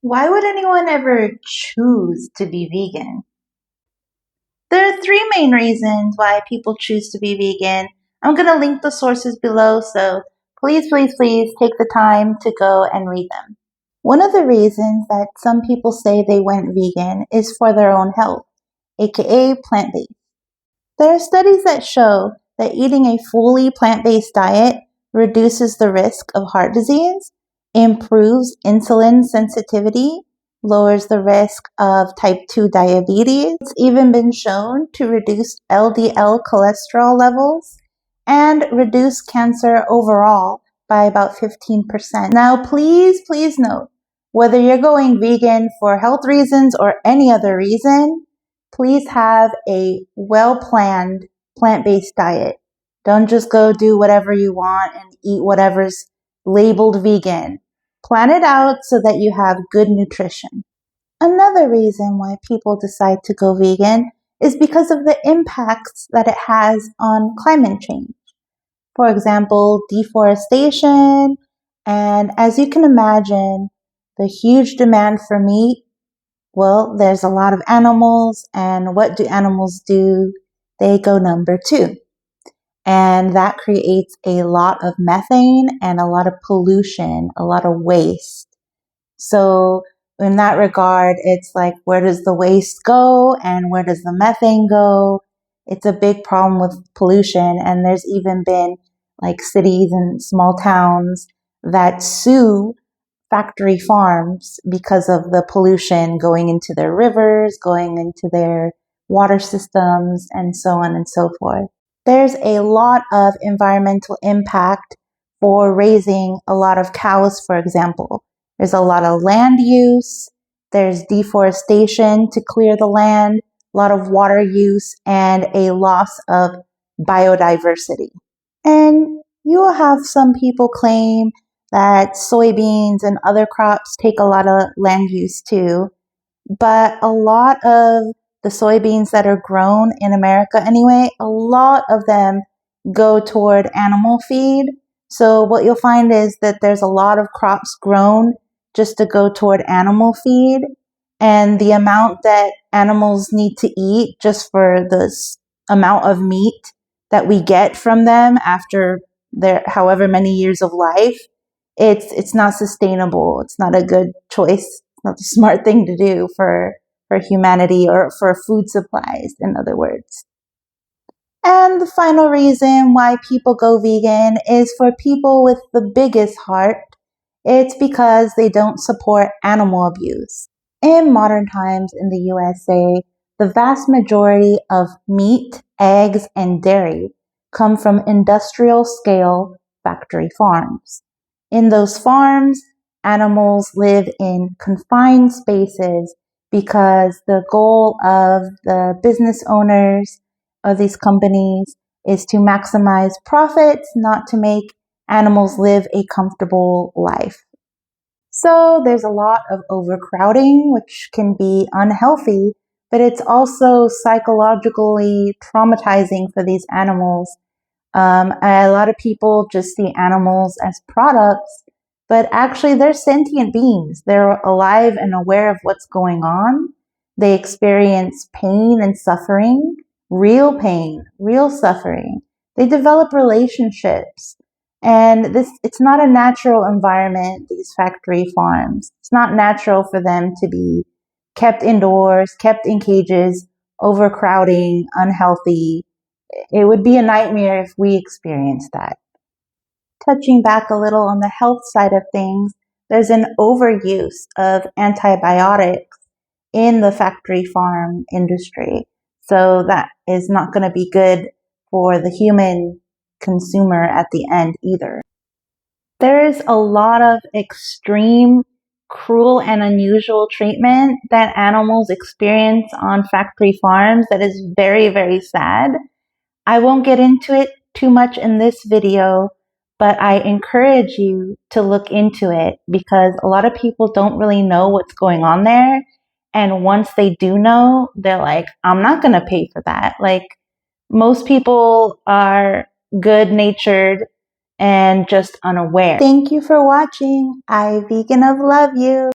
Why would anyone ever choose to be vegan? There are three main reasons why people choose to be vegan. I'm going to link the sources below, so please take the time to go and read them. One of the reasons that some people say they went vegan is for their own health, aka plant-based. There are studies that show that eating a fully plant-based diet reduces the risk of heart disease, improves insulin sensitivity, lowers the risk of type 2 diabetes. It's even been shown to reduce LDL cholesterol levels and reduce cancer overall by about 15%. Now, please note, whether you're going vegan for health reasons or any other reason, please have a well-planned plant-based diet. Don't just go do whatever you want and eat whatever's labeled vegan. Plan it out so that you have good nutrition. Another reason why people decide to go vegan is because of the impacts that it has on climate change. For example, deforestation, and as you can imagine, the huge demand for meat. Well, there's a lot of animals, and what do animals do? They go number two. And that creates a lot of methane and a lot of pollution, a lot of waste. So in that regard, it's like, where does the waste go and where does the methane go? It's a big problem with pollution. And there's even been like cities and small towns that sue factory farms because of the pollution going into their rivers, going into their water systems, and so on and so forth. There's a lot of environmental impact for raising a lot of cows, for example. There's a lot of land use, there's deforestation to clear the land, a lot of water use, and a loss of biodiversity. And you will have some people claim that soybeans and other crops take a lot of land use too. But a lot of the soybeans that are grown in America anyway, a lot of them go toward animal feed. So what you'll find is that there's a lot of crops grown just to go toward animal feed. And the amount that animals need to eat just for this amount of meat that we get from them after their however many years of life, it's not sustainable. It's not a good choice. It's not the smart thing to do for humanity or for food supplies, in other words. And the final reason why people go vegan is for people with the biggest heart. It's because they don't support animal abuse. In modern times in the USA, the vast majority of meat, eggs, and dairy come from industrial scale factory farms. In those farms, animals live in confined spaces because the goal of the business owners of these companies is to maximize profits, not to make animals live a comfortable life. So there's a lot of overcrowding, which can be unhealthy, but it's also psychologically traumatizing for these animals. A lot of people just see animals as products, but actually they're sentient beings. They're alive and aware of what's going on. They experience pain and suffering, real pain, real suffering. They develop relationships. And it's not a natural environment, these factory farms. It's not natural for them to be kept indoors, kept in cages, overcrowding, unhealthy. It would be a nightmare if we experienced that. Touching back a little on the health side of things, there's an overuse of antibiotics in the factory farm industry. So that is not going to be good for the human consumer at the end either. There's a lot of extreme, cruel, and unusual treatment that animals experience on factory farms that is very sad. I won't get into it too much in this video, but I encourage you to look into it because a lot of people don't really know what's going on there. And once they do know, they're like, I'm not going to pay for that. Like, most people are good-natured and just unaware. Thank you for watching. I Vegan of Love you.